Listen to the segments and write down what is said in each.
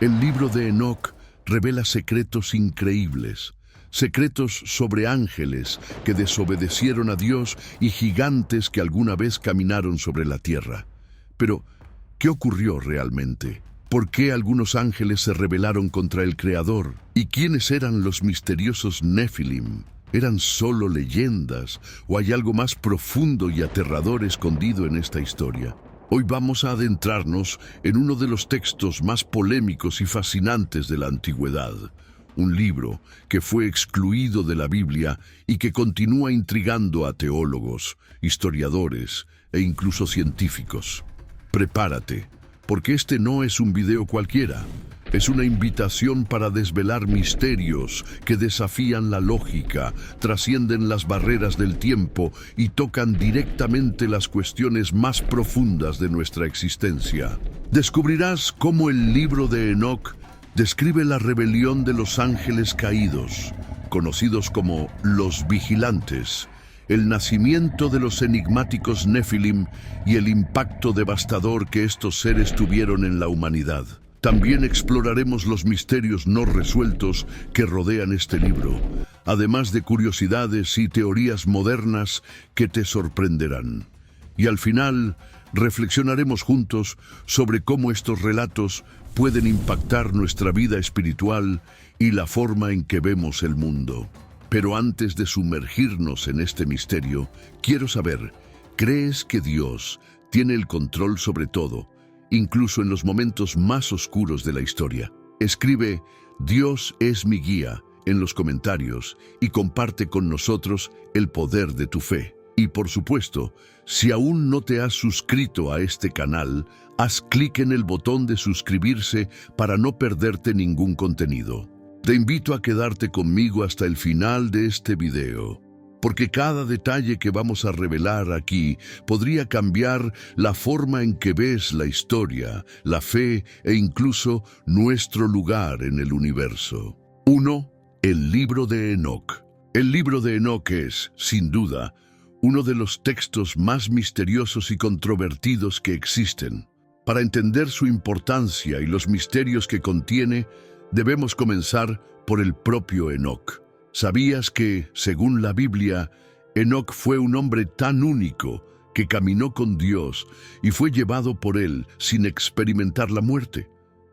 El libro de Enoc revela secretos increíbles, secretos sobre ángeles que desobedecieron a Dios y gigantes que alguna vez caminaron sobre la tierra. Pero, ¿qué ocurrió realmente? ¿Por qué algunos ángeles se rebelaron contra el Creador? ¿Y quiénes eran los misteriosos Nefilim? ¿Eran solo leyendas o hay algo más profundo y aterrador escondido en esta historia? Hoy vamos a adentrarnos en uno de los textos más polémicos y fascinantes de la antigüedad, un libro que fue excluido de la Biblia y que continúa intrigando a teólogos, historiadores e incluso científicos. Prepárate, porque este no es un video cualquiera. Es una invitación para desvelar misterios que desafían la lógica, trascienden las barreras del tiempo y tocan directamente las cuestiones más profundas de nuestra existencia. Descubrirás cómo el libro de Enoc describe la rebelión de los ángeles caídos, conocidos como los vigilantes, el nacimiento de los enigmáticos Nefilim y el impacto devastador que estos seres tuvieron en la humanidad. También exploraremos los misterios no resueltos que rodean este libro, además de curiosidades y teorías modernas que te sorprenderán. Y al final, reflexionaremos juntos sobre cómo estos relatos pueden impactar nuestra vida espiritual y la forma en que vemos el mundo. Pero antes de sumergirnos en este misterio, quiero saber, ¿crees que Dios tiene el control sobre todo, incluso en los momentos más oscuros de la historia? Escribe "Dios es mi guía" en los comentarios y comparte con nosotros el poder de tu fe. Y por supuesto, si aún no te has suscrito a este canal, haz clic en el botón de suscribirse para no perderte ningún contenido. Te invito a quedarte conmigo hasta el final de este video, porque cada detalle que vamos a revelar aquí podría cambiar la forma en que ves la historia, la fe e incluso nuestro lugar en el universo. 1. El libro de Enoc. El libro de Enoc es, sin duda, uno de los textos más misteriosos y controvertidos que existen. Para entender su importancia y los misterios que contiene, debemos comenzar por el propio Enoc. ¿Sabías que, según la Biblia, Enoc fue un hombre tan único que caminó con Dios y fue llevado por él sin experimentar la muerte?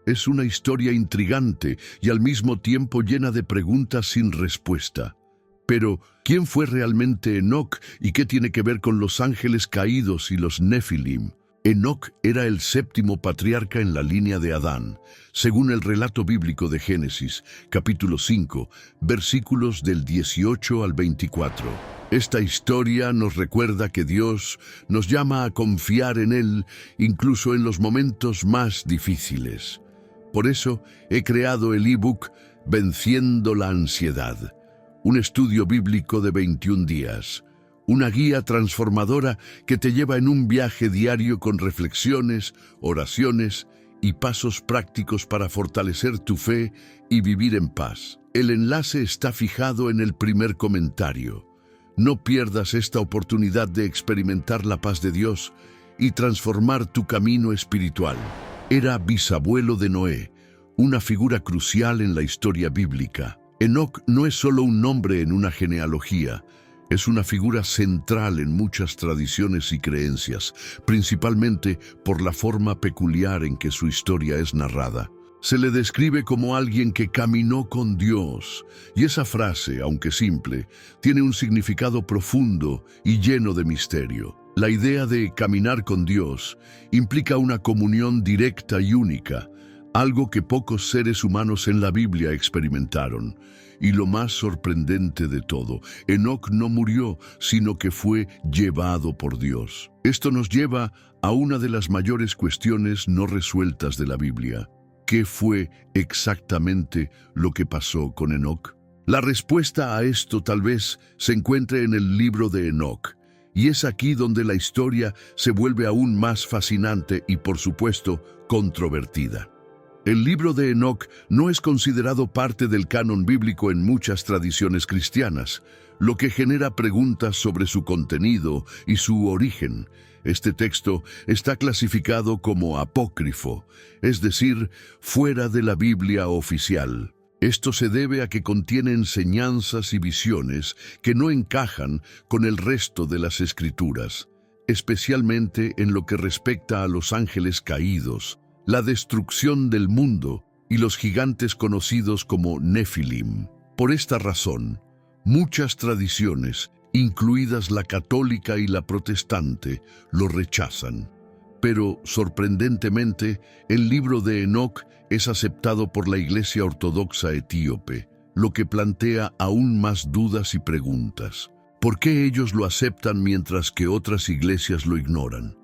Es una historia intrigante y al mismo tiempo llena de preguntas sin respuesta. Pero, ¿quién fue realmente Enoc y qué tiene que ver con los ángeles caídos y los Nefilim? Enoc era el séptimo patriarca en la línea de Adán, según el relato bíblico de Génesis, capítulo 5, versículos del 18 al 24. Esta historia nos recuerda que Dios nos llama a confiar en Él, incluso en los momentos más difíciles. Por eso he creado el ebook Venciendo la Ansiedad, un estudio bíblico de 21 días. Una guía transformadora que te lleva en un viaje diario con reflexiones, oraciones y pasos prácticos para fortalecer tu fe y vivir en paz. El enlace está fijado en el primer comentario. No pierdas esta oportunidad de experimentar la paz de Dios y transformar tu camino espiritual. Era bisabuelo de Noé, una figura crucial en la historia bíblica. Enoc no es solo un nombre en una genealogía, es una figura central en muchas tradiciones y creencias, principalmente por la forma peculiar en que su historia es narrada. Se le describe como alguien que caminó con Dios, y esa frase, aunque simple, tiene un significado profundo y lleno de misterio. La idea de caminar con Dios implica una comunión directa y única, algo que pocos seres humanos en la Biblia experimentaron. Y lo más sorprendente de todo, Enoc no murió, sino que fue llevado por Dios. Esto nos lleva a una de las mayores cuestiones no resueltas de la Biblia. ¿Qué fue exactamente lo que pasó con Enoc? La respuesta a esto tal vez se encuentre en el libro de Enoc, y es aquí donde la historia se vuelve aún más fascinante y, por supuesto, controvertida. El libro de Enoc no es considerado parte del canon bíblico en muchas tradiciones cristianas, lo que genera preguntas sobre su contenido y su origen. Este texto está clasificado como apócrifo, es decir, fuera de la Biblia oficial. Esto se debe a que contiene enseñanzas y visiones que no encajan con el resto de las Escrituras, especialmente en lo que respecta a los ángeles caídos, la destrucción del mundo y los gigantes conocidos como Nefilim. Por esta razón, muchas tradiciones, incluidas la católica y la protestante, lo rechazan. Pero, sorprendentemente, el libro de Enoc es aceptado por la Iglesia Ortodoxa etíope, lo que plantea aún más dudas y preguntas. ¿Por qué ellos lo aceptan mientras que otras iglesias lo ignoran?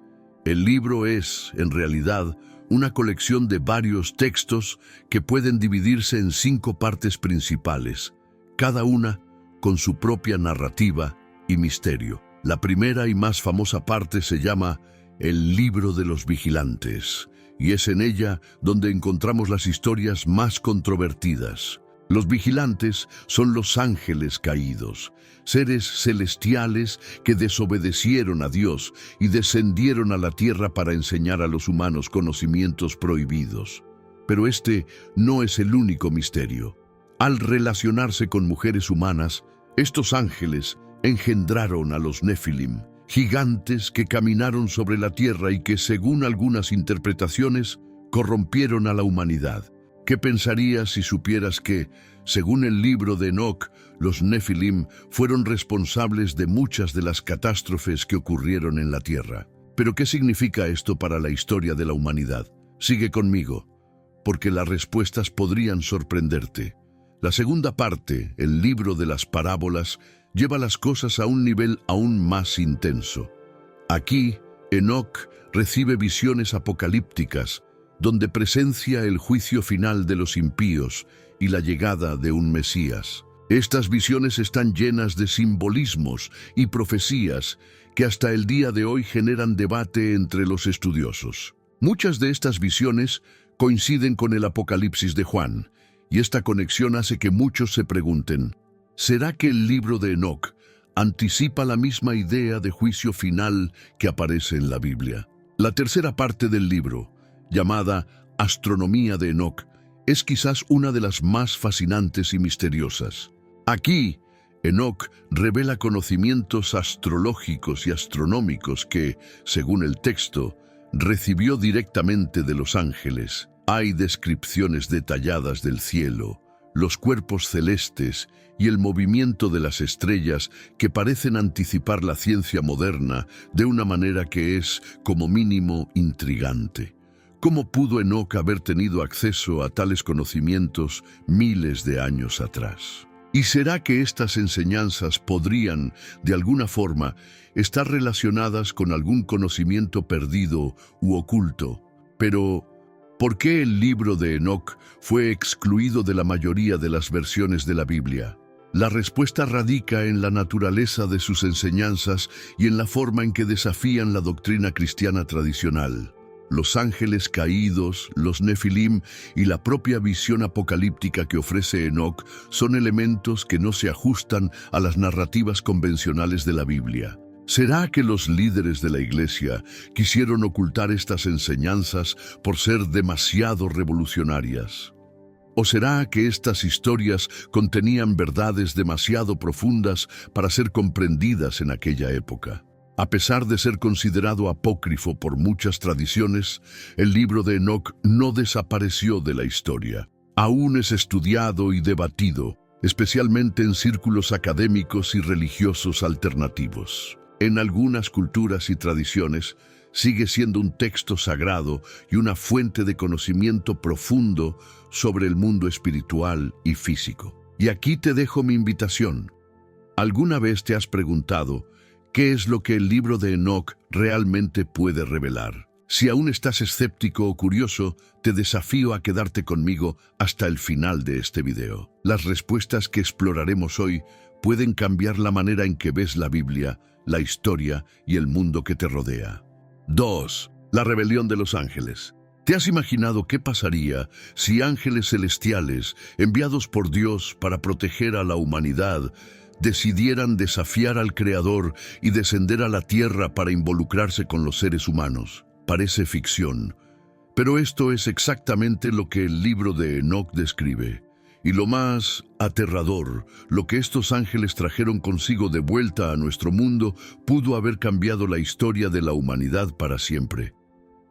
El libro es, en realidad, una colección de varios textos que pueden dividirse en 5 partes principales, cada una con su propia narrativa y misterio. La primera y más famosa parte se llama El Libro de los Vigilantes, y es en ella donde encontramos las historias más controvertidas. Los vigilantes son los ángeles caídos, seres celestiales que desobedecieron a Dios y descendieron a la tierra para enseñar a los humanos conocimientos prohibidos. Pero este no es el único misterio. Al relacionarse con mujeres humanas, estos ángeles engendraron a los Nefilim, gigantes que caminaron sobre la tierra y que, según algunas interpretaciones, corrompieron a la humanidad. ¿Qué pensarías si supieras que, según el libro de Enoc, los Nefilim fueron responsables de muchas de las catástrofes que ocurrieron en la tierra? ¿Pero qué significa esto para la historia de la humanidad? Sigue conmigo, porque las respuestas podrían sorprenderte. La segunda parte, el libro de las parábolas, lleva las cosas a un nivel aún más intenso. Aquí, Enoc recibe visiones apocalípticas, donde presencia el juicio final de los impíos y la llegada de un Mesías. Estas visiones están llenas de simbolismos y profecías que hasta el día de hoy generan debate entre los estudiosos. Muchas de estas visiones coinciden con el Apocalipsis de Juan, y esta conexión hace que muchos se pregunten, ¿será que el libro de Enoc anticipa la misma idea de juicio final que aparece en la Biblia? La tercera parte del libro, llamada Astronomía de Enoc, es quizás una de las más fascinantes y misteriosas. Aquí, Enoc revela conocimientos astrológicos y astronómicos que, según el texto, recibió directamente de los ángeles. Hay descripciones detalladas del cielo, los cuerpos celestes y el movimiento de las estrellas que parecen anticipar la ciencia moderna de una manera que es, como mínimo, intrigante. ¿Cómo pudo Enoc haber tenido acceso a tales conocimientos miles de años atrás? ¿Y será que estas enseñanzas podrían, de alguna forma, estar relacionadas con algún conocimiento perdido u oculto? Pero, ¿por qué el libro de Enoc fue excluido de la mayoría de las versiones de la Biblia? La respuesta radica en la naturaleza de sus enseñanzas y en la forma en que desafían la doctrina cristiana tradicional. Los ángeles caídos, los Nefilim y la propia visión apocalíptica que ofrece Enoc son elementos que no se ajustan a las narrativas convencionales de la Biblia. ¿Será que los líderes de la Iglesia quisieron ocultar estas enseñanzas por ser demasiado revolucionarias? ¿O será que estas historias contenían verdades demasiado profundas para ser comprendidas en aquella época? A pesar de ser considerado apócrifo por muchas tradiciones, el libro de Enoc no desapareció de la historia. Aún es estudiado y debatido, especialmente en círculos académicos y religiosos alternativos. En algunas culturas y tradiciones, sigue siendo un texto sagrado y una fuente de conocimiento profundo sobre el mundo espiritual y físico. Y aquí te dejo mi invitación. ¿Alguna vez te has preguntado qué es lo que el libro de Enoc realmente puede revelar? Si aún estás escéptico o curioso, te desafío a quedarte conmigo hasta el final de este video. Las respuestas que exploraremos hoy pueden cambiar la manera en que ves la Biblia, la historia y el mundo que te rodea. 2. La rebelión de los ángeles. ¿Te has imaginado qué pasaría si ángeles celestiales, enviados por Dios para proteger a la humanidad, decidieran desafiar al Creador y descender a la tierra para involucrarse con los seres humanos? Parece ficción, pero esto es exactamente lo que el libro de Enoc describe. Y lo más aterrador, lo que estos ángeles trajeron consigo de vuelta a nuestro mundo, pudo haber cambiado la historia de la humanidad para siempre.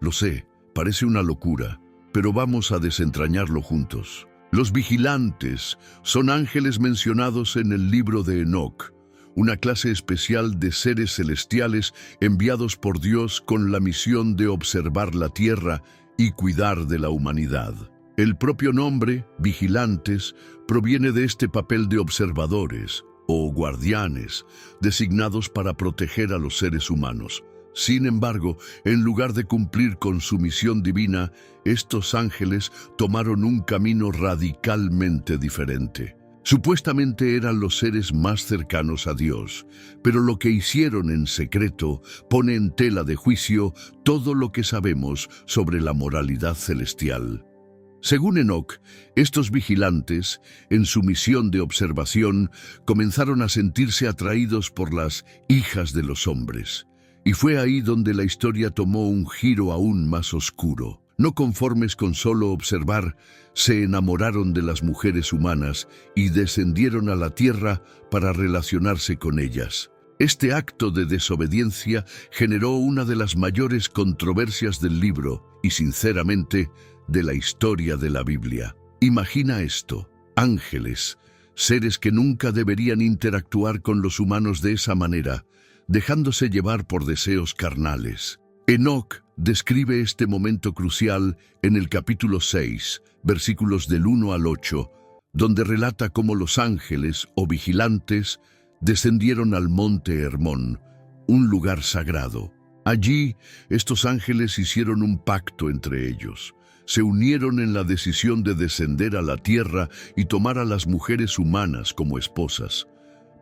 Lo sé, parece una locura, pero vamos a desentrañarlo juntos. Los vigilantes son ángeles mencionados en el libro de Enoc, una clase especial de seres celestiales enviados por Dios con la misión de observar la tierra y cuidar de la humanidad. El propio nombre, vigilantes, proviene de este papel de observadores o guardianes, designados para proteger a los seres humanos. Sin embargo, en lugar de cumplir con su misión divina, estos ángeles tomaron un camino radicalmente diferente. Supuestamente eran los seres más cercanos a Dios, pero lo que hicieron en secreto pone en tela de juicio todo lo que sabemos sobre la moralidad celestial. Según Enoc, estos vigilantes, en su misión de observación, comenzaron a sentirse atraídos por las hijas de los hombres. Y fue ahí donde la historia tomó un giro aún más oscuro. No conformes con solo observar, se enamoraron de las mujeres humanas y descendieron a la tierra para relacionarse con ellas. Este acto de desobediencia generó una de las mayores controversias del libro y, sinceramente, de la historia de la Biblia. Imagina esto: ángeles, seres que nunca deberían interactuar con los humanos de esa manera, dejándose llevar por deseos carnales. Enoc describe este momento crucial en el capítulo 6, versículos del 1 al 8, donde relata cómo los ángeles o vigilantes descendieron al monte Hermón, un lugar sagrado. Allí, estos ángeles hicieron un pacto entre ellos. Se unieron en la decisión de descender a la tierra y tomar a las mujeres humanas como esposas.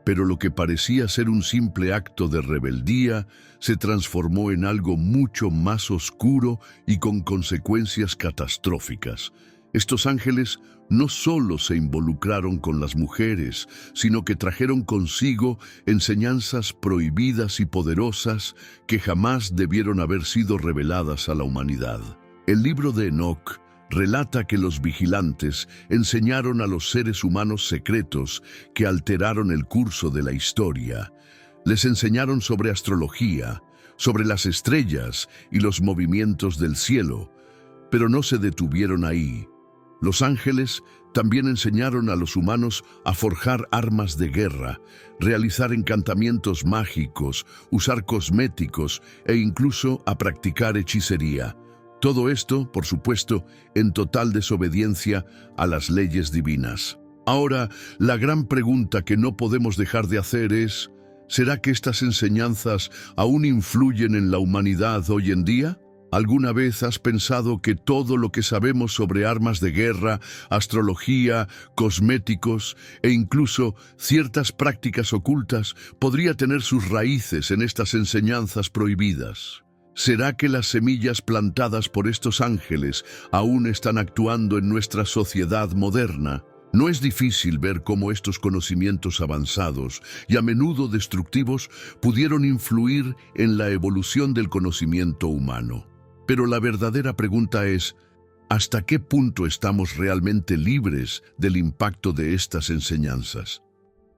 Pero lo que parecía ser un simple acto de rebeldía se transformó en algo mucho más oscuro y con consecuencias catastróficas. Estos ángeles no solo se involucraron con las mujeres, sino que trajeron consigo enseñanzas prohibidas y poderosas que jamás debieron haber sido reveladas a la humanidad. El libro de Enoc relata que los vigilantes enseñaron a los seres humanos secretos que alteraron el curso de la historia. Les enseñaron sobre astrología, sobre las estrellas y los movimientos del cielo, pero no se detuvieron ahí. Los ángeles también enseñaron a los humanos a forjar armas de guerra, realizar encantamientos mágicos, usar cosméticos e incluso a practicar hechicería. Todo esto, por supuesto, en total desobediencia a las leyes divinas. Ahora, la gran pregunta que no podemos dejar de hacer es: ¿será que estas enseñanzas aún influyen en la humanidad hoy en día? ¿Alguna vez has pensado que todo lo que sabemos sobre armas de guerra, astrología, cosméticos e incluso ciertas prácticas ocultas podría tener sus raíces en estas enseñanzas prohibidas? ¿Será que las semillas plantadas por estos ángeles aún están actuando en nuestra sociedad moderna? No es difícil ver cómo estos conocimientos avanzados y a menudo destructivos pudieron influir en la evolución del conocimiento humano. Pero la verdadera pregunta es: ¿hasta qué punto estamos realmente libres del impacto de estas enseñanzas?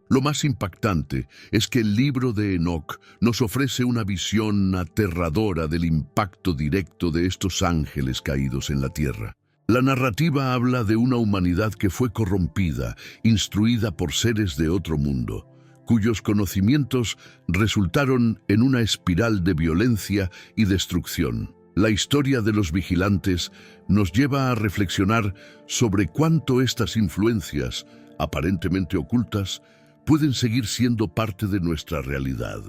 Lo más impactante es que el libro de Enoc nos ofrece una visión aterradora del impacto directo de estos ángeles caídos en la tierra. La narrativa habla de una humanidad que fue corrompida, instruida por seres de otro mundo, cuyos conocimientos resultaron en una espiral de violencia y destrucción. La historia de los vigilantes nos lleva a reflexionar sobre cuánto estas influencias, aparentemente ocultas, pueden seguir siendo parte de nuestra realidad.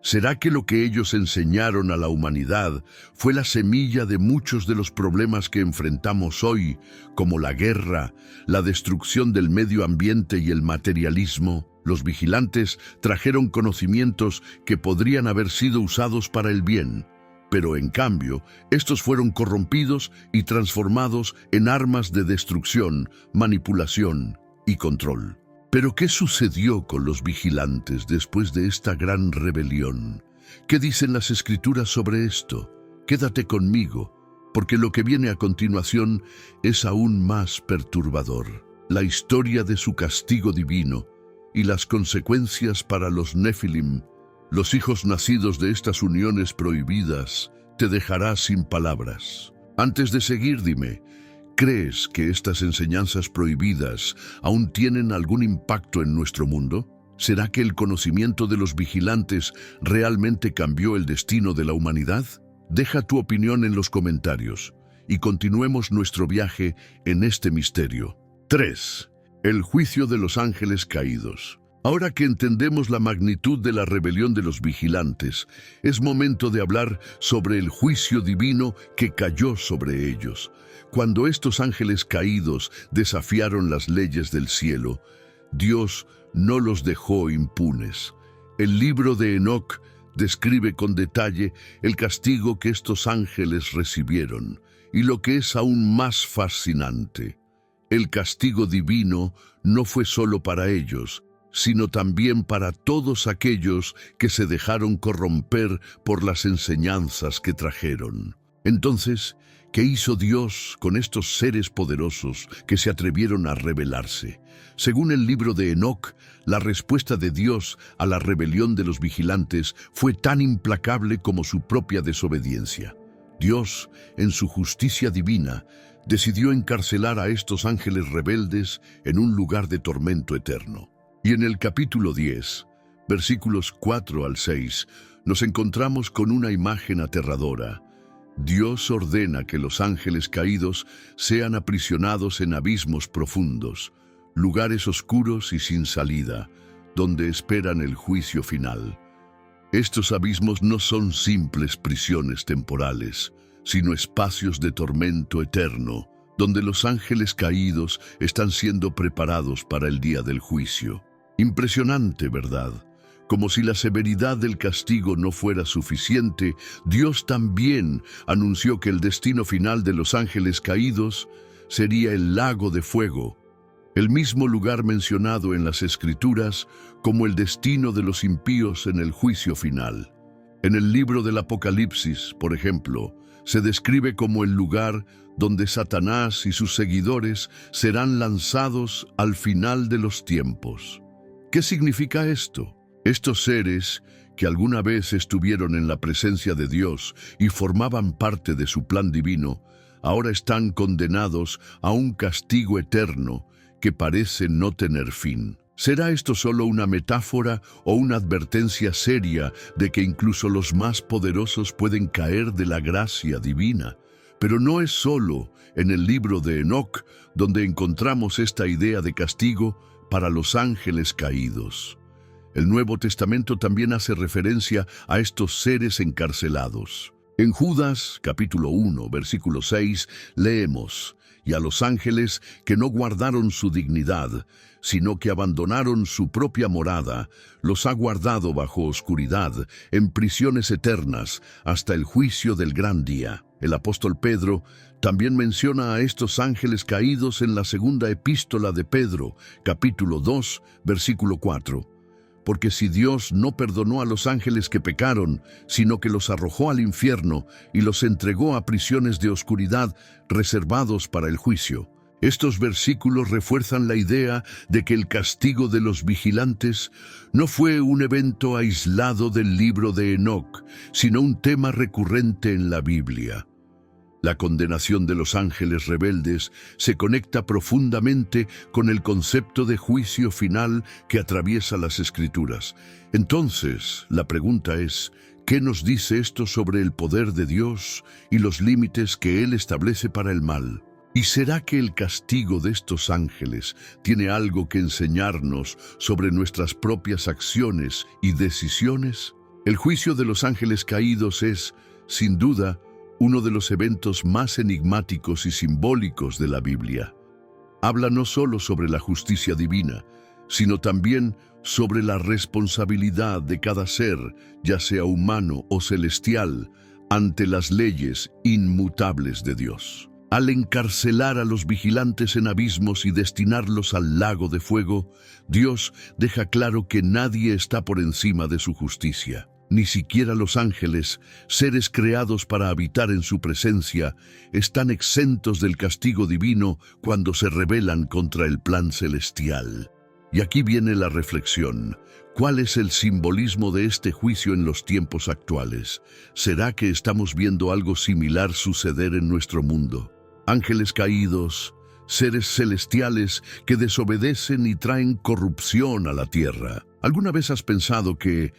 ¿Será que lo que ellos enseñaron a la humanidad fue la semilla de muchos de los problemas que enfrentamos hoy, como la guerra, la destrucción del medio ambiente y el materialismo? Los vigilantes trajeron conocimientos que podrían haber sido usados para el bien, Pero en cambio, estos fueron corrompidos y transformados en armas de destrucción, manipulación y control. Pero ¿qué sucedió con los vigilantes después de esta gran rebelión? ¿Qué dicen las Escrituras sobre esto? Quédate conmigo, porque lo que viene a continuación es aún más perturbador. La historia de su castigo divino y las consecuencias para los Nefilim, los hijos nacidos de estas uniones prohibidas, te dejará sin palabras. Antes de seguir, dime, ¿crees que estas enseñanzas prohibidas aún tienen algún impacto en nuestro mundo? ¿Será que el conocimiento de los vigilantes realmente cambió el destino de la humanidad? Deja tu opinión en los comentarios y continuemos nuestro viaje en este misterio. 3. El juicio de los ángeles caídos. Ahora que entendemos la magnitud de la rebelión de los vigilantes, es momento de hablar sobre el juicio divino que cayó sobre ellos. Cuando estos ángeles caídos desafiaron las leyes del cielo, Dios no los dejó impunes. El libro de Enoc describe con detalle el castigo que estos ángeles recibieron, y lo que es aún más fascinante, el castigo divino no fue solo para ellos, sino también para todos aquellos que se dejaron corromper por las enseñanzas que trajeron. Entonces, ¿qué hizo Dios con estos seres poderosos que se atrevieron a rebelarse? Según el libro de Enoc, la respuesta de Dios a la rebelión de los vigilantes fue tan implacable como su propia desobediencia. Dios, en su justicia divina, decidió encarcelar a estos ángeles rebeldes en un lugar de tormento eterno. Y en el capítulo 10, versículos 4 al 6, nos encontramos con una imagen aterradora. Dios ordena que los ángeles caídos sean aprisionados en abismos profundos, lugares oscuros y sin salida, donde esperan el juicio final. Estos abismos no son simples prisiones temporales, sino espacios de tormento eterno, donde los ángeles caídos están siendo preparados para el día del juicio. Impresionante, ¿verdad? Como si la severidad del castigo no fuera suficiente, Dios también anunció que el destino final de los ángeles caídos sería el lago de fuego, el mismo lugar mencionado en las Escrituras como el destino de los impíos en el juicio final. En el libro del Apocalipsis, por ejemplo, se describe como el lugar donde Satanás y sus seguidores serán lanzados al final de los tiempos. ¿Qué significa esto? Estos seres, que alguna vez estuvieron en la presencia de Dios y formaban parte de su plan divino, ahora están condenados a un castigo eterno que parece no tener fin. ¿Será esto solo una metáfora o una advertencia seria de que incluso los más poderosos pueden caer de la gracia divina? Pero no es solo en el libro de Enoc donde encontramos esta idea de castigo para los ángeles caídos. El Nuevo Testamento también hace referencia a estos seres encarcelados. En Judas, capítulo 1, versículo 6, leemos: «Y a los ángeles que no guardaron su dignidad, sino que abandonaron su propia morada, los ha guardado bajo oscuridad, en prisiones eternas, hasta el juicio del gran día». El apóstol Pedro también menciona a estos ángeles caídos en la segunda epístola de Pedro, capítulo 2, versículo 4. Porque si Dios no perdonó a los ángeles que pecaron, sino que los arrojó al infierno y los entregó a prisiones de oscuridad reservados para el juicio. Estos versículos refuerzan la idea de que el castigo de los vigilantes no fue un evento aislado del libro de Enoc, sino un tema recurrente en la Biblia. La condenación de los ángeles rebeldes se conecta profundamente con el concepto de juicio final que atraviesa las Escrituras. Entonces, la pregunta es, ¿qué nos dice esto sobre el poder de Dios y los límites que Él establece para el mal? ¿Y será que el castigo de estos ángeles tiene algo que enseñarnos sobre nuestras propias acciones y decisiones? El juicio de los ángeles caídos es, sin duda, uno de los eventos más enigmáticos y simbólicos de la Biblia. Habla no solo sobre la justicia divina, sino también sobre la responsabilidad de cada ser, ya sea humano o celestial, ante las leyes inmutables de Dios. Al encarcelar a los vigilantes en abismos y destinarlos al lago de fuego, Dios deja claro que nadie está por encima de su justicia. Ni siquiera los ángeles, seres creados para habitar en su presencia, están exentos del castigo divino cuando se rebelan contra el plan celestial. Y aquí viene la reflexión. ¿Cuál es el simbolismo de este juicio en los tiempos actuales? ¿Será que estamos viendo algo similar suceder en nuestro mundo? Ángeles caídos, seres celestiales que desobedecen y traen corrupción a la tierra. ¿Alguna vez has pensado que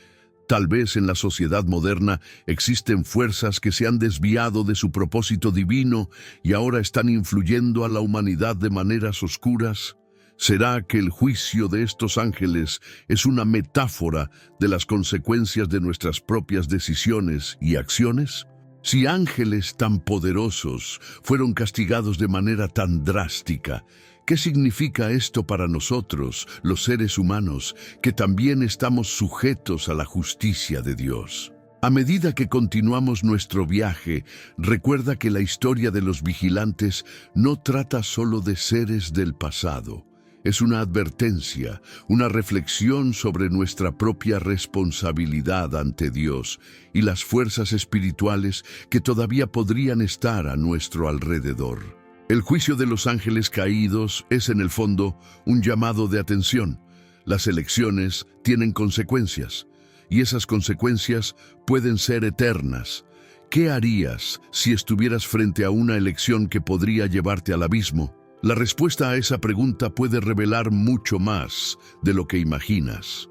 tal vez en la sociedad moderna existen fuerzas que se han desviado de su propósito divino y ahora están influyendo a la humanidad de maneras oscuras? ¿Será que el juicio de estos ángeles es una metáfora de las consecuencias de nuestras propias decisiones y acciones? Si ángeles tan poderosos fueron castigados de manera tan drástica, ¿qué significa esto para nosotros, los seres humanos, que también estamos sujetos a la justicia de Dios? A medida que continuamos nuestro viaje, recuerda que la historia de los vigilantes no trata solo de seres del pasado. Es una advertencia, una reflexión sobre nuestra propia responsabilidad ante Dios y las fuerzas espirituales que todavía podrían estar a nuestro alrededor. El juicio de los ángeles caídos es en el fondo un llamado de atención. Las elecciones tienen consecuencias y esas consecuencias pueden ser eternas. ¿Qué harías si estuvieras frente a una elección que podría llevarte al abismo? La respuesta a esa pregunta puede revelar mucho más de lo que imaginas.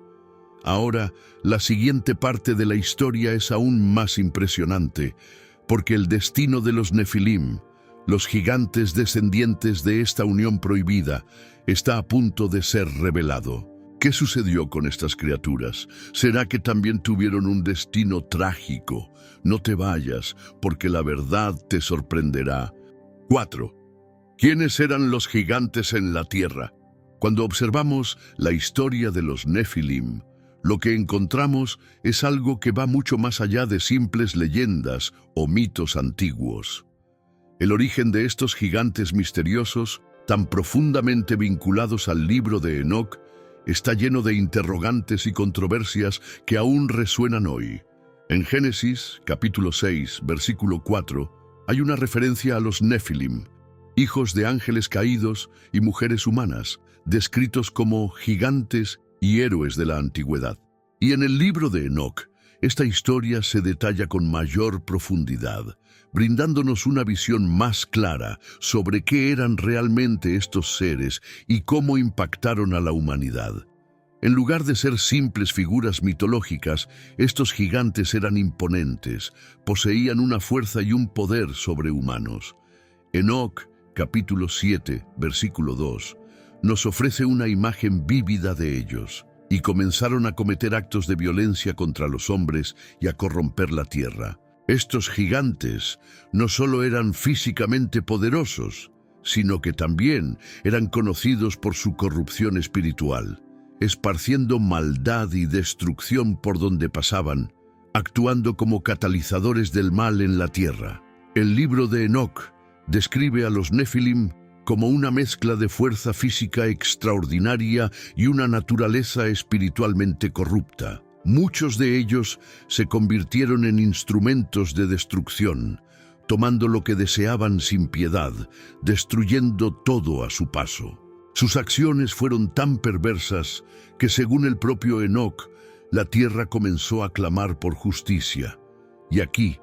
Ahora, la siguiente parte de la historia es aún más impresionante, porque el destino de los Nefilim, los gigantes descendientes de esta unión prohibida, está a punto de ser revelado. ¿Qué sucedió con estas criaturas? ¿Será que también tuvieron un destino trágico? No te vayas, porque la verdad te sorprenderá. 4. ¿Quiénes eran los gigantes en la tierra? Cuando observamos la historia de los Nefilim, lo que encontramos es algo que va mucho más allá de simples leyendas o mitos antiguos. El origen de estos gigantes misteriosos, tan profundamente vinculados al libro de Enoc, está lleno de interrogantes y controversias que aún resuenan hoy. En Génesis, capítulo 6, versículo 4, hay una referencia a los Nefilim, hijos de ángeles caídos y mujeres humanas, descritos como gigantes y héroes de la antigüedad. Y en el libro de Enoc, esta historia se detalla con mayor profundidad, brindándonos una visión más clara sobre qué eran realmente estos seres y cómo impactaron a la humanidad. En lugar de ser simples figuras mitológicas, estos gigantes eran imponentes, poseían una fuerza y un poder sobrehumanos. Enoc, capítulo 7, versículo 2, nos ofrece una imagen vívida de ellos, y comenzaron a cometer actos de violencia contra los hombres y a corromper la tierra. Estos gigantes no solo eran físicamente poderosos, sino que también eran conocidos por su corrupción espiritual, esparciendo maldad y destrucción por donde pasaban, actuando como catalizadores del mal en la tierra. El libro de Enoc describe a los Nefilim como una mezcla de fuerza física extraordinaria y una naturaleza espiritualmente corrupta. Muchos de ellos se convirtieron en instrumentos de destrucción, tomando lo que deseaban sin piedad, destruyendo todo a su paso. Sus acciones fueron tan perversas que, según el propio Enoc, la tierra comenzó a clamar por justicia. Y aquí,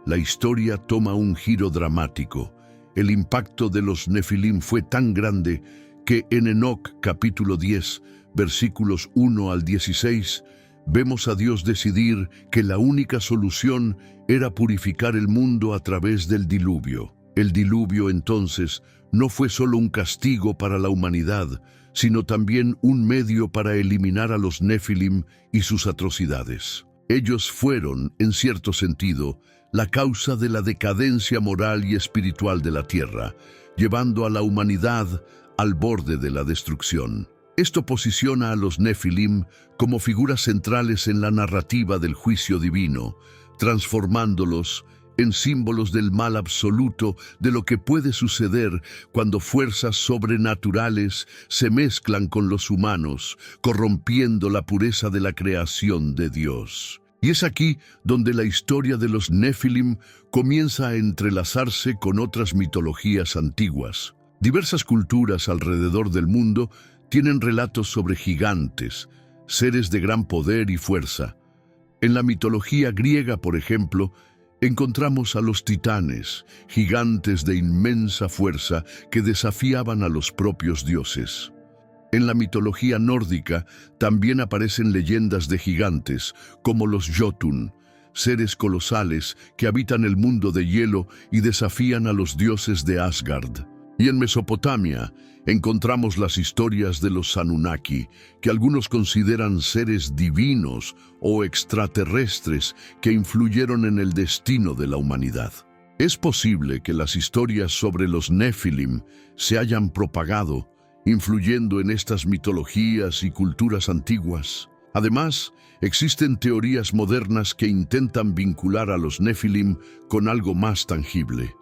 la historia toma un giro dramático. El impacto de los Nefilim fue tan grande que en Enoc capítulo 10, versículos 1 al 16, vemos a Dios decidir que la única solución era purificar el mundo a través del diluvio. El diluvio, entonces, no fue solo un castigo para la humanidad, sino también un medio para eliminar a los Nefilim y sus atrocidades. Ellos fueron, en cierto sentido, la causa de la decadencia moral y espiritual de la tierra, llevando a la humanidad al borde de la destrucción. Esto posiciona a los Nefilim como figuras centrales en la narrativa del juicio divino, transformándolos en símbolos del mal absoluto, de lo que puede suceder cuando fuerzas sobrenaturales se mezclan con los humanos, corrompiendo la pureza de la creación de Dios. Y es aquí donde la historia de los Nefilim comienza a entrelazarse con otras mitologías antiguas. Diversas culturas alrededor del mundo tienen relatos sobre gigantes, seres de gran poder y fuerza. En la mitología griega, por ejemplo, encontramos a los titanes, gigantes de inmensa fuerza que desafiaban a los propios dioses. En la mitología nórdica también aparecen leyendas de gigantes, como los Jotun, seres colosales que habitan el mundo de hielo y desafían a los dioses de Asgard. Y en Mesopotamia encontramos las historias de los Anunnaki, que algunos consideran seres divinos o extraterrestres que influyeron en el destino de la humanidad. Es posible que las historias sobre los Nefilim se hayan propagado, influyendo en estas mitologías y culturas antiguas. Además, existen teorías modernas que intentan vincular a los Nefilim con algo más tangible: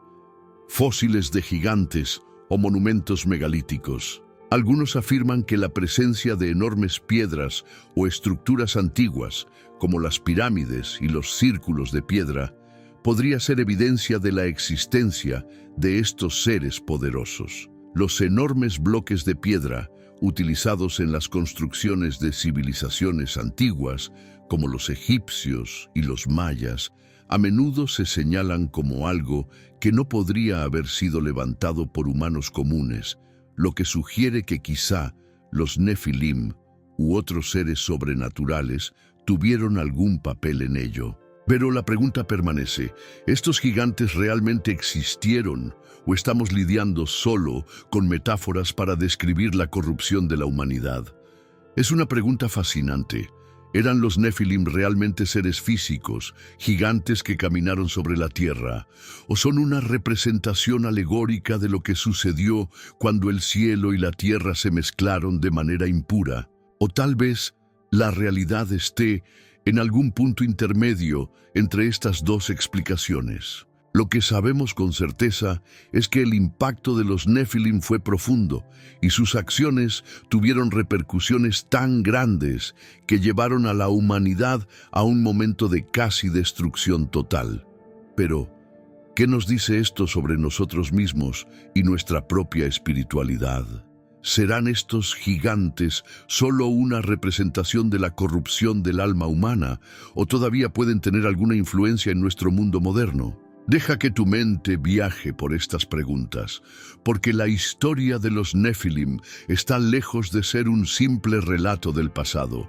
fósiles de gigantes o monumentos megalíticos. Algunos afirman que la presencia de enormes piedras o estructuras antiguas, como las pirámides y los círculos de piedra, podría ser evidencia de la existencia de estos seres poderosos. Los enormes bloques de piedra, utilizados en las construcciones de civilizaciones antiguas, como los egipcios y los mayas, a menudo se señalan como algo que no podría haber sido levantado por humanos comunes, lo que sugiere que quizá los Nefilim u otros seres sobrenaturales tuvieron algún papel en ello. Pero la pregunta permanece: ¿estos gigantes realmente existieron o estamos lidiando solo con metáforas para describir la corrupción de la humanidad? Es una pregunta fascinante. ¿Eran los Nefilim realmente seres físicos, gigantes que caminaron sobre la tierra? ¿O son una representación alegórica de lo que sucedió cuando el cielo y la tierra se mezclaron de manera impura? ¿O tal vez la realidad esté en algún punto intermedio entre estas dos explicaciones? Lo que sabemos con certeza es que el impacto de los Nefilim fue profundo y sus acciones tuvieron repercusiones tan grandes que llevaron a la humanidad a un momento de casi destrucción total. Pero, ¿qué nos dice esto sobre nosotros mismos y nuestra propia espiritualidad? ¿Serán estos gigantes solo una representación de la corrupción del alma humana o todavía pueden tener alguna influencia en nuestro mundo moderno? Deja que tu mente viaje por estas preguntas, porque la historia de los Nefilim está lejos de ser un simple relato del pasado.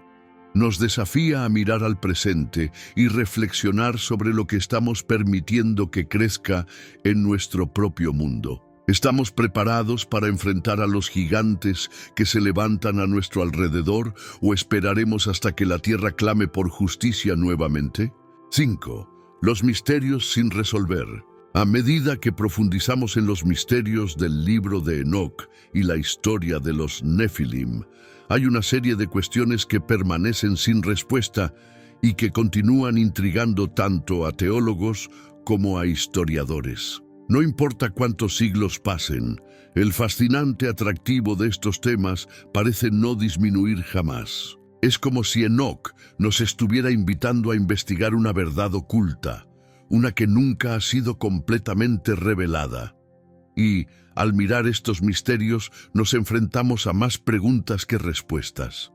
Nos desafía a mirar al presente y reflexionar sobre lo que estamos permitiendo que crezca en nuestro propio mundo. ¿Estamos preparados para enfrentar a los gigantes que se levantan a nuestro alrededor o esperaremos hasta que la tierra clame por justicia nuevamente? 5. Los misterios sin resolver. A medida que profundizamos en los misterios del libro de Enoc y la historia de los Nefilim, hay una serie de cuestiones que permanecen sin respuesta y que continúan intrigando tanto a teólogos como a historiadores. No importa cuántos siglos pasen, el fascinante atractivo de estos temas parece no disminuir jamás. Es como si Enoc nos estuviera invitando a investigar una verdad oculta, una que nunca ha sido completamente revelada. Y, al mirar estos misterios, nos enfrentamos a más preguntas que respuestas.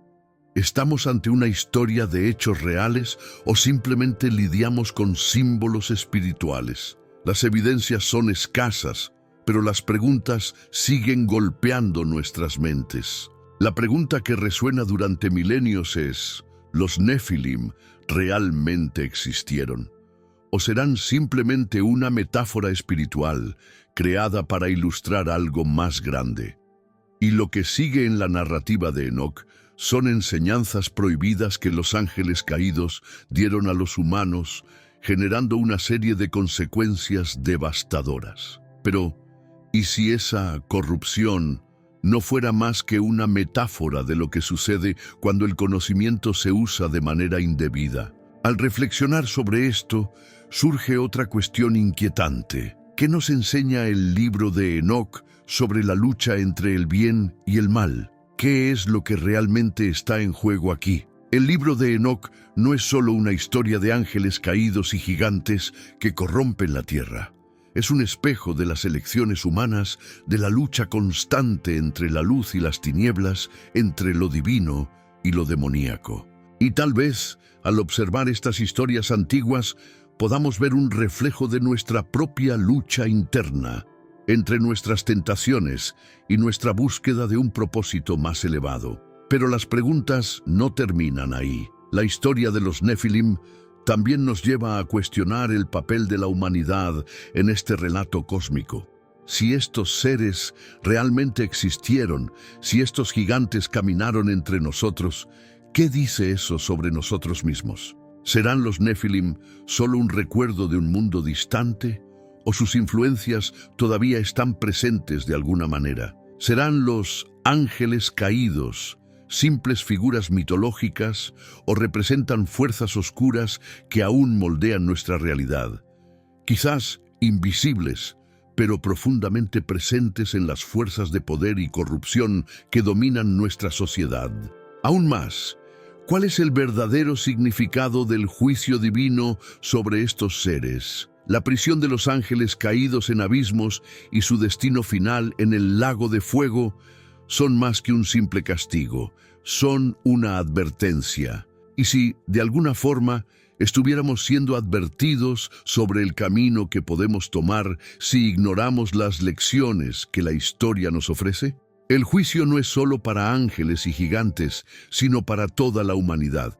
¿Estamos ante una historia de hechos reales o simplemente lidiamos con símbolos espirituales? Las evidencias son escasas, pero las preguntas siguen golpeando nuestras mentes. La pregunta que resuena durante milenios es: ¿los Nefilim realmente existieron? ¿O serán simplemente una metáfora espiritual creada para ilustrar algo más grande? Y lo que sigue en la narrativa de Enoc son enseñanzas prohibidas que los ángeles caídos dieron a los humanos, generando una serie de consecuencias devastadoras. Pero, ¿y si esa corrupción no fuera más que una metáfora de lo que sucede cuando el conocimiento se usa de manera indebida? Al reflexionar sobre esto, surge otra cuestión inquietante. ¿Qué nos enseña el libro de Enoc sobre la lucha entre el bien y el mal? ¿Qué es lo que realmente está en juego aquí? El libro de Enoc no es solo una historia de ángeles caídos y gigantes que corrompen la tierra. Es un espejo de las elecciones humanas, de la lucha constante entre la luz y las tinieblas, entre lo divino y lo demoníaco. Y tal vez, al observar estas historias antiguas, podamos ver un reflejo de nuestra propia lucha interna, entre nuestras tentaciones y nuestra búsqueda de un propósito más elevado. Pero las preguntas no terminan ahí. La historia de los Nefilim también nos lleva a cuestionar el papel de la humanidad en este relato cósmico. Si estos seres realmente existieron, si estos gigantes caminaron entre nosotros, ¿qué dice eso sobre nosotros mismos? ¿Serán los Nefilim solo un recuerdo de un mundo distante? ¿O sus influencias todavía están presentes de alguna manera? ¿Serán los ángeles caídos simples figuras mitológicas o representan fuerzas oscuras que aún moldean nuestra realidad? Quizás invisibles, pero profundamente presentes en las fuerzas de poder y corrupción que dominan nuestra sociedad. Aún más, ¿cuál es el verdadero significado del juicio divino sobre estos seres? La prisión de los ángeles caídos en abismos y su destino final en el lago de fuego son más que un simple castigo, son una advertencia. Y si, de alguna forma, estuviéramos siendo advertidos sobre el camino que podemos tomar si ignoramos las lecciones que la historia nos ofrece, el juicio no es solo para ángeles y gigantes, sino para toda la humanidad.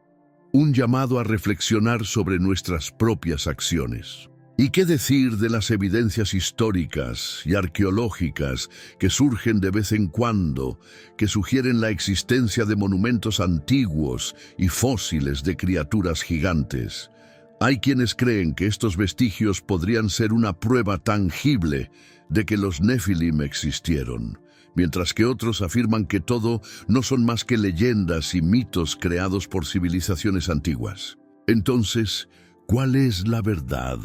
Un llamado a reflexionar sobre nuestras propias acciones. ¿Y qué decir de las evidencias históricas y arqueológicas que surgen de vez en cuando, que sugieren la existencia de monumentos antiguos y fósiles de criaturas gigantes? Hay quienes creen que estos vestigios podrían ser una prueba tangible de que los Nefilim existieron, mientras que otros afirman que todo no son más que leyendas y mitos creados por civilizaciones antiguas. Entonces, ¿cuál es la verdad?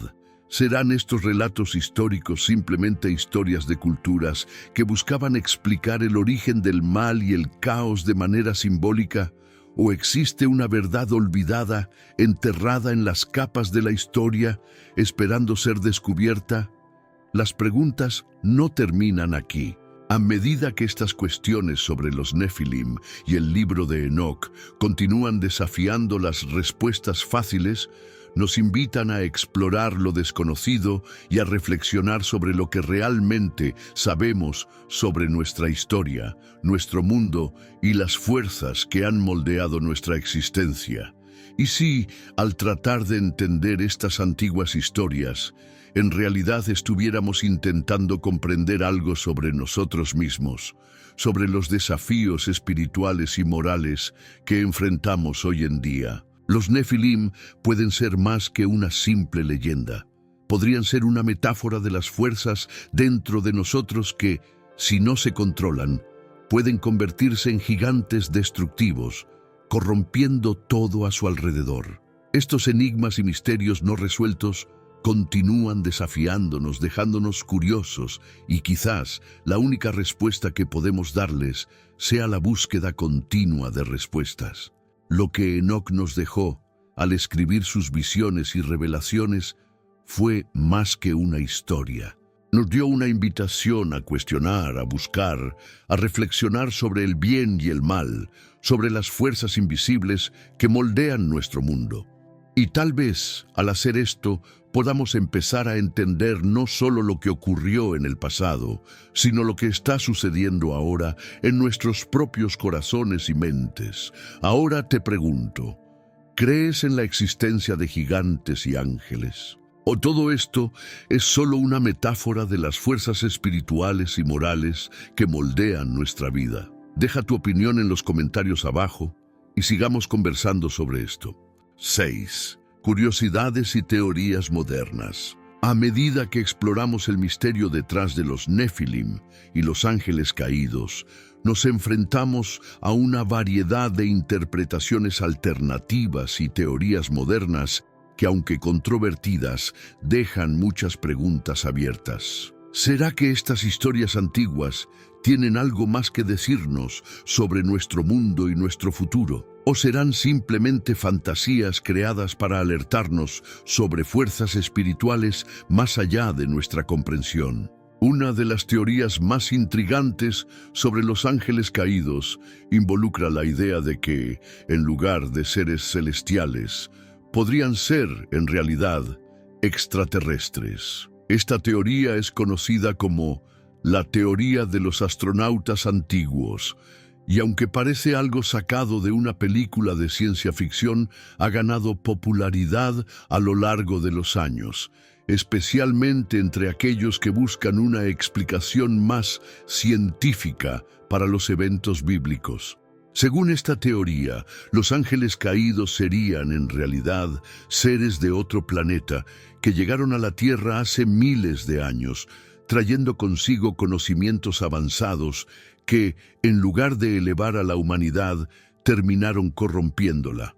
¿Serán estos relatos históricos simplemente historias de culturas que buscaban explicar el origen del mal y el caos de manera simbólica? ¿O existe una verdad olvidada, enterrada en las capas de la historia, esperando ser descubierta? Las preguntas no terminan aquí. A medida que estas cuestiones sobre los Nefilim y el libro de Enoc continúan desafiando las respuestas fáciles, nos invitan a explorar lo desconocido y a reflexionar sobre lo que realmente sabemos sobre nuestra historia, nuestro mundo y las fuerzas que han moldeado nuestra existencia. Y si, al tratar de entender estas antiguas historias, en realidad estuviéramos intentando comprender algo sobre nosotros mismos, sobre los desafíos espirituales y morales que enfrentamos hoy en día. Los Nefilim pueden ser más que una simple leyenda. Podrían ser una metáfora de las fuerzas dentro de nosotros que, si no se controlan, pueden convertirse en gigantes destructivos, corrompiendo todo a su alrededor. Estos enigmas y misterios no resueltos continúan desafiándonos, dejándonos curiosos, y quizás la única respuesta que podemos darles sea la búsqueda continua de respuestas. Lo que Enoc nos dejó al escribir sus visiones y revelaciones fue más que una historia. Nos dio una invitación a cuestionar, a buscar, a reflexionar sobre el bien y el mal, sobre las fuerzas invisibles que moldean nuestro mundo. Y tal vez, al hacer esto, podamos empezar a entender no solo lo que ocurrió en el pasado, sino lo que está sucediendo ahora en nuestros propios corazones y mentes. Ahora te pregunto, ¿crees en la existencia de gigantes y ángeles? ¿O todo esto es solo una metáfora de las fuerzas espirituales y morales que moldean nuestra vida? Deja tu opinión en los comentarios abajo y sigamos conversando sobre esto. 6. Curiosidades y teorías modernas. A medida que exploramos el misterio detrás de los Nefilim y los ángeles caídos, nos enfrentamos a una variedad de interpretaciones alternativas y teorías modernas que, aunque controvertidas, dejan muchas preguntas abiertas. ¿Será que estas historias antiguas tienen algo más que decirnos sobre nuestro mundo y nuestro futuro? ¿O serán simplemente fantasías creadas para alertarnos sobre fuerzas espirituales más allá de nuestra comprensión? Una de las teorías más intrigantes sobre los ángeles caídos involucra la idea de que, en lugar de seres celestiales, podrían ser, en realidad, extraterrestres. Esta teoría es conocida como la teoría de los astronautas antiguos, y aunque parece algo sacado de una película de ciencia ficción, ha ganado popularidad a lo largo de los años, especialmente entre aquellos que buscan una explicación más científica para los eventos bíblicos. Según esta teoría, los ángeles caídos serían, en realidad, seres de otro planeta que llegaron a la Tierra hace miles de años, trayendo consigo conocimientos avanzados que, en lugar de elevar a la humanidad, terminaron corrompiéndola.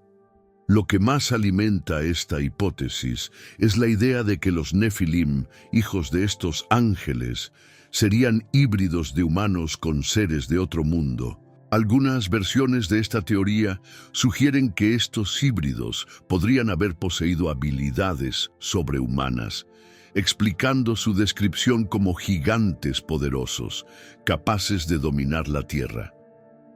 Lo que más alimenta esta hipótesis es la idea de que los Nefilim, hijos de estos ángeles, serían híbridos de humanos con seres de otro mundo. Algunas versiones de esta teoría sugieren que estos híbridos podrían haber poseído habilidades sobrehumanas, explicando su descripción como gigantes poderosos, capaces de dominar la tierra.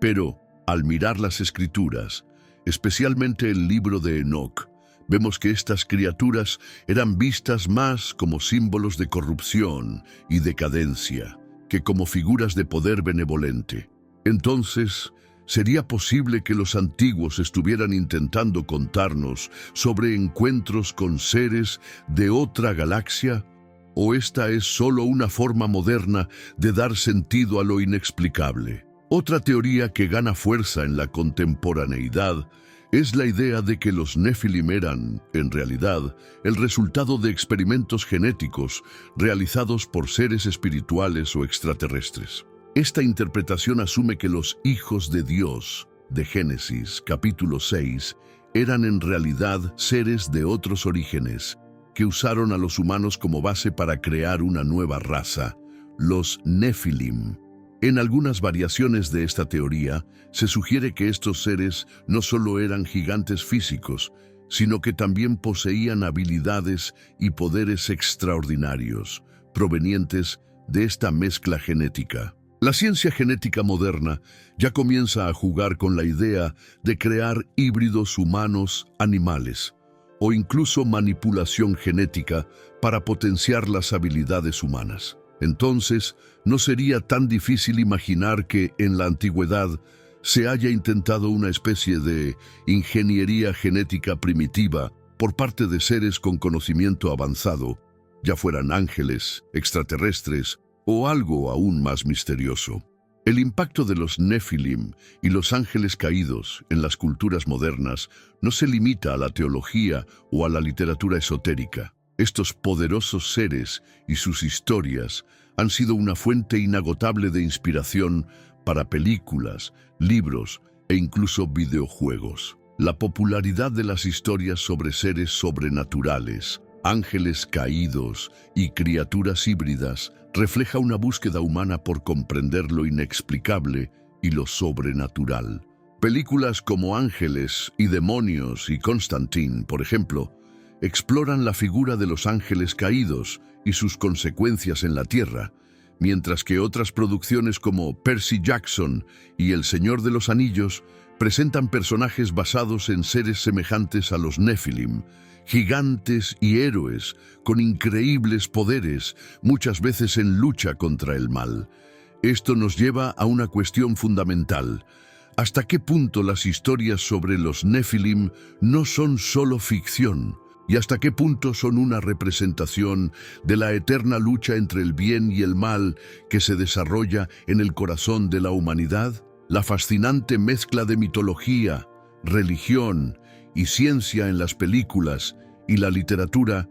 Pero, al mirar las escrituras, especialmente el libro de Enoc, vemos que estas criaturas eran vistas más como símbolos de corrupción y decadencia que como figuras de poder benevolente. Entonces, ¿sería posible que los antiguos estuvieran intentando contarnos sobre encuentros con seres de otra galaxia? ¿O esta es solo una forma moderna de dar sentido a lo inexplicable? Otra teoría que gana fuerza en la contemporaneidad es la idea de que los Nefilim eran, en realidad, el resultado de experimentos genéticos realizados por seres espirituales o extraterrestres. Esta interpretación asume que los hijos de Dios, de Génesis, capítulo 6, eran en realidad seres de otros orígenes, que usaron a los humanos como base para crear una nueva raza, los Nefilim. En algunas variaciones de esta teoría, se sugiere que estos seres no solo eran gigantes físicos, sino que también poseían habilidades y poderes extraordinarios, provenientes de esta mezcla genética. La ciencia genética moderna ya comienza a jugar con la idea de crear híbridos humanos-animales, o incluso manipulación genética para potenciar las habilidades humanas. Entonces, no sería tan difícil imaginar que, en la antigüedad, se haya intentado una especie de ingeniería genética primitiva por parte de seres con conocimiento avanzado, ya fueran ángeles, extraterrestres o algo aún más misterioso. El impacto de los Nefilim y los ángeles caídos en las culturas modernas no se limita a la teología o a la literatura esotérica. Estos poderosos seres y sus historias han sido una fuente inagotable de inspiración para películas, libros e incluso videojuegos. La popularidad de las historias sobre seres sobrenaturales, ángeles caídos y criaturas híbridas refleja una búsqueda humana por comprender lo inexplicable y lo sobrenatural. Películas como Ángeles y Demonios y Constantine, por ejemplo, exploran la figura de los ángeles caídos y sus consecuencias en la Tierra, mientras que otras producciones como Percy Jackson y El Señor de los Anillos presentan personajes basados en seres semejantes a los Nefilim, gigantes y héroes con increíbles poderes, muchas veces en lucha contra el mal. Esto nos lleva a una cuestión fundamental. ¿Hasta qué punto las historias sobre los Nefilim no son solo ficción? ¿Y hasta qué punto son una representación de la eterna lucha entre el bien y el mal que se desarrolla en el corazón de la humanidad? La fascinante mezcla de mitología, religión y ciencia en las películas y la literatura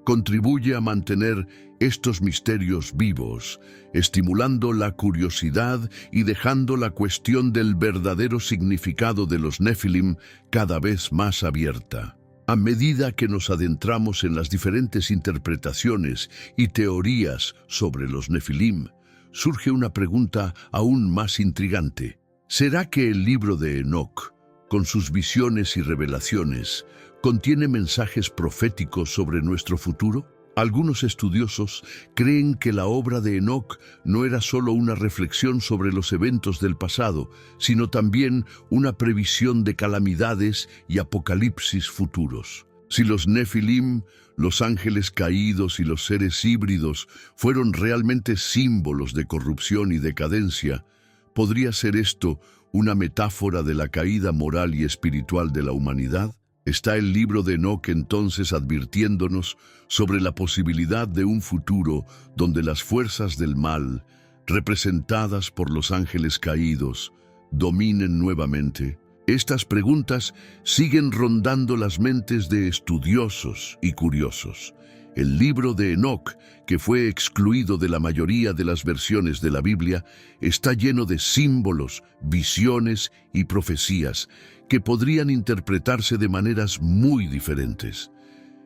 contribuye a mantener estos misterios vivos, estimulando la curiosidad y dejando la cuestión del verdadero significado de los Nefilim cada vez más abierta. A medida que nos adentramos en las diferentes interpretaciones y teorías sobre los Nefilim, surge una pregunta aún más intrigante. ¿Será que el libro de Enoc, con sus visiones y revelaciones, contiene mensajes proféticos sobre nuestro futuro? Algunos estudiosos creen que la obra de Enoc no era solo una reflexión sobre los eventos del pasado, sino también una previsión de calamidades y apocalipsis futuros. Si los Nefilim, los ángeles caídos y los seres híbridos fueron realmente símbolos de corrupción y decadencia, ¿podría ser esto una metáfora de la caída moral y espiritual de la humanidad? ¿Está el libro de Enoc entonces advirtiéndonos sobre la posibilidad de un futuro donde las fuerzas del mal, representadas por los ángeles caídos, dominen nuevamente? Estas preguntas siguen rondando las mentes de estudiosos y curiosos. El libro de Enoc, que fue excluido de la mayoría de las versiones de la Biblia, está lleno de símbolos, visiones y profecías que podrían interpretarse de maneras muy diferentes.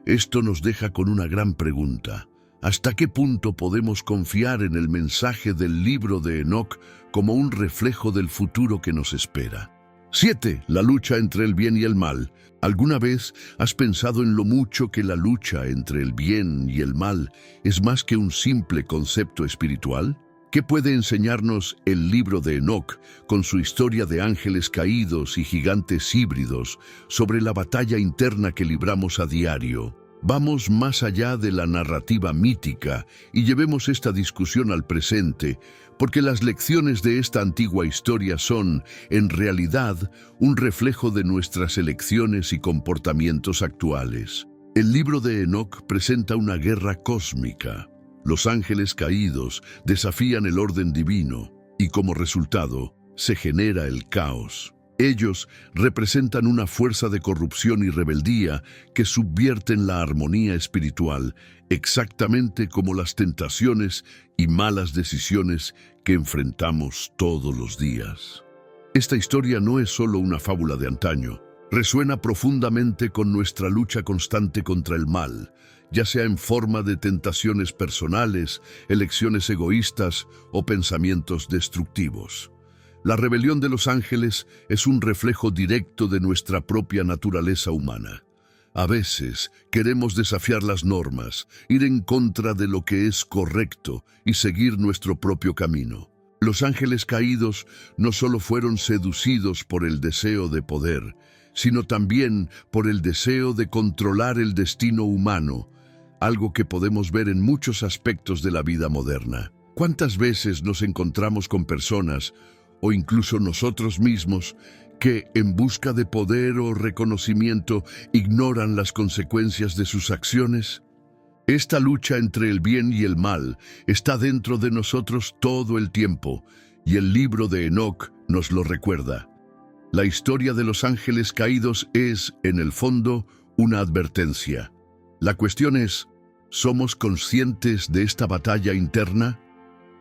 Esto nos deja con una gran pregunta. ¿Hasta qué punto podemos confiar en el mensaje del libro de Enoc como un reflejo del futuro que nos espera? 7. La lucha entre el bien y el mal. ¿Alguna vez has pensado en lo mucho que la lucha entre el bien y el mal es más que un simple concepto espiritual? ¿Qué puede enseñarnos el libro de Enoc, con su historia de ángeles caídos y gigantes híbridos, sobre la batalla interna que libramos a diario? Vamos más allá de la narrativa mítica y llevemos esta discusión al presente, porque las lecciones de esta antigua historia son, en realidad, un reflejo de nuestras elecciones y comportamientos actuales. El libro de Enoc presenta una guerra cósmica. Los ángeles caídos desafían el orden divino y, como resultado, se genera el caos. Ellos representan una fuerza de corrupción y rebeldía que subvierten la armonía espiritual, exactamente como las tentaciones y malas decisiones que enfrentamos todos los días. Esta historia no es solo una fábula de antaño. Resuena profundamente con nuestra lucha constante contra el mal, ya sea en forma de tentaciones personales, elecciones egoístas o pensamientos destructivos. La rebelión de los ángeles es un reflejo directo de nuestra propia naturaleza humana. A veces queremos desafiar las normas, ir en contra de lo que es correcto y seguir nuestro propio camino. Los ángeles caídos no solo fueron seducidos por el deseo de poder, sino también por el deseo de controlar el destino humano, algo que podemos ver en muchos aspectos de la vida moderna. ¿Cuántas veces nos encontramos con personas, o incluso nosotros mismos, que, en busca de poder o reconocimiento, ignoran las consecuencias de sus acciones? Esta lucha entre el bien y el mal está dentro de nosotros todo el tiempo, y el libro de Enoc nos lo recuerda. La historia de los ángeles caídos es, en el fondo, una advertencia. La cuestión es, ¿somos conscientes de esta batalla interna?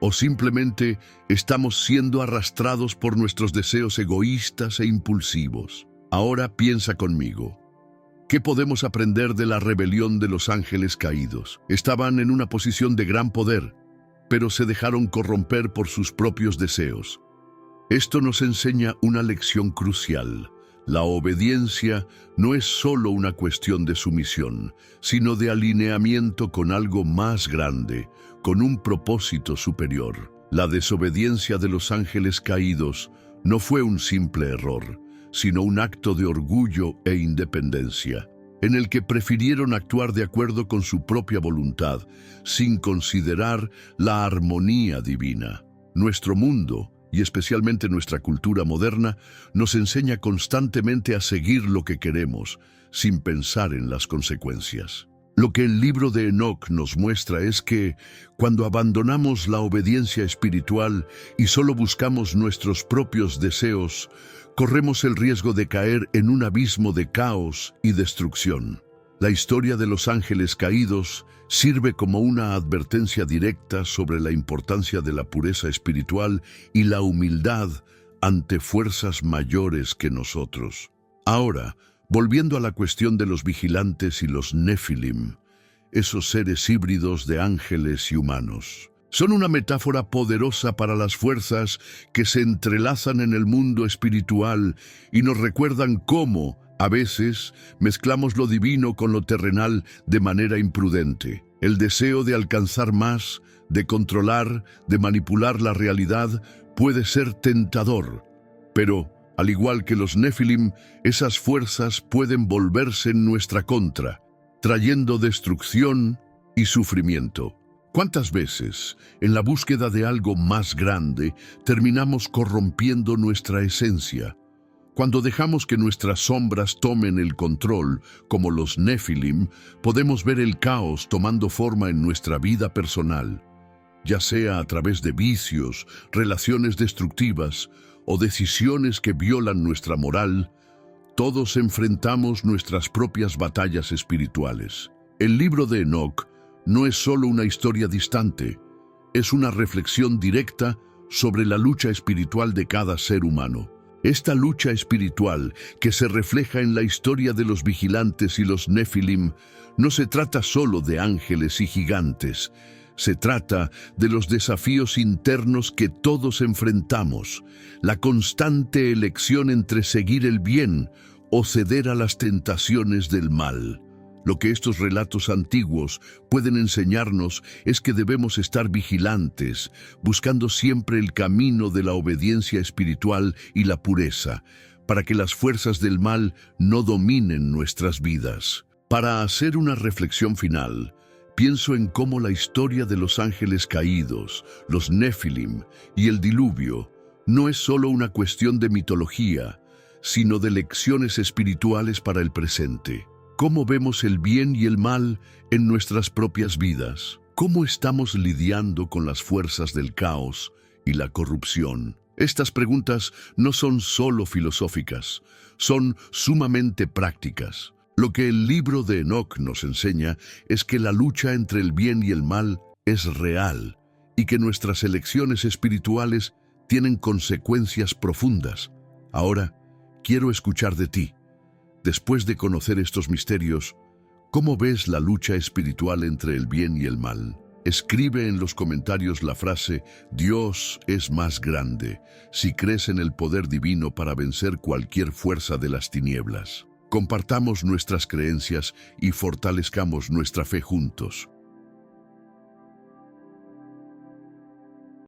¿O simplemente estamos siendo arrastrados por nuestros deseos egoístas e impulsivos? Ahora piensa conmigo. ¿Qué podemos aprender de la rebelión de los ángeles caídos? Estaban en una posición de gran poder, pero se dejaron corromper por sus propios deseos. Esto nos enseña una lección crucial. La obediencia no es solo una cuestión de sumisión, sino de alineamiento con algo más grande, con un propósito superior. La desobediencia de los ángeles caídos no fue un simple error, sino un acto de orgullo e independencia, en el que prefirieron actuar de acuerdo con su propia voluntad, sin considerar la armonía divina. Nuestro mundo, y especialmente nuestra cultura moderna, nos enseña constantemente a seguir lo que queremos, sin pensar en las consecuencias. Lo que el libro de Enoc nos muestra es que, cuando abandonamos la obediencia espiritual y solo buscamos nuestros propios deseos, corremos el riesgo de caer en un abismo de caos y destrucción. La historia de los ángeles caídos sirve como una advertencia directa sobre la importancia de la pureza espiritual y la humildad ante fuerzas mayores que nosotros. Ahora, volviendo a la cuestión de los vigilantes y los Nefilim, esos seres híbridos de ángeles y humanos. Son una metáfora poderosa para las fuerzas que se entrelazan en el mundo espiritual y nos recuerdan cómo, a veces, mezclamos lo divino con lo terrenal de manera imprudente. El deseo de alcanzar más, de controlar, de manipular la realidad puede ser tentador, pero, al igual que los Nefilim, esas fuerzas pueden volverse en nuestra contra, trayendo destrucción y sufrimiento. ¿Cuántas veces, en la búsqueda de algo más grande, terminamos corrompiendo nuestra esencia? Cuando dejamos que nuestras sombras tomen el control, como los Nefilim, podemos ver el caos tomando forma en nuestra vida personal, ya sea a través de vicios, relaciones destructivas o decisiones que violan nuestra moral. Todos enfrentamos nuestras propias batallas espirituales. El libro de Enoc no es solo una historia distante, es una reflexión directa sobre la lucha espiritual de cada ser humano. Esta lucha espiritual, que se refleja en la historia de los vigilantes y los Nefilim, no se trata solo de ángeles y gigantes. Se trata de los desafíos internos que todos enfrentamos, la constante elección entre seguir el bien o ceder a las tentaciones del mal. Lo que estos relatos antiguos pueden enseñarnos es que debemos estar vigilantes, buscando siempre el camino de la obediencia espiritual y la pureza, para que las fuerzas del mal no dominen nuestras vidas. Para hacer una reflexión final, pienso en cómo la historia de los ángeles caídos, los Nefilim y el diluvio no es solo una cuestión de mitología, sino de lecciones espirituales para el presente. ¿Cómo vemos el bien y el mal en nuestras propias vidas? ¿Cómo estamos lidiando con las fuerzas del caos y la corrupción? Estas preguntas no son solo filosóficas, son sumamente prácticas. Lo que el libro de Enoc nos enseña es que la lucha entre el bien y el mal es real y que nuestras elecciones espirituales tienen consecuencias profundas. Ahora, quiero escuchar de ti. Después de conocer estos misterios, ¿cómo ves la lucha espiritual entre el bien y el mal? Escribe en los comentarios la frase «Dios es más grande» si crees en el poder divino para vencer cualquier fuerza de las tinieblas. Compartamos nuestras creencias y fortalezcamos nuestra fe juntos.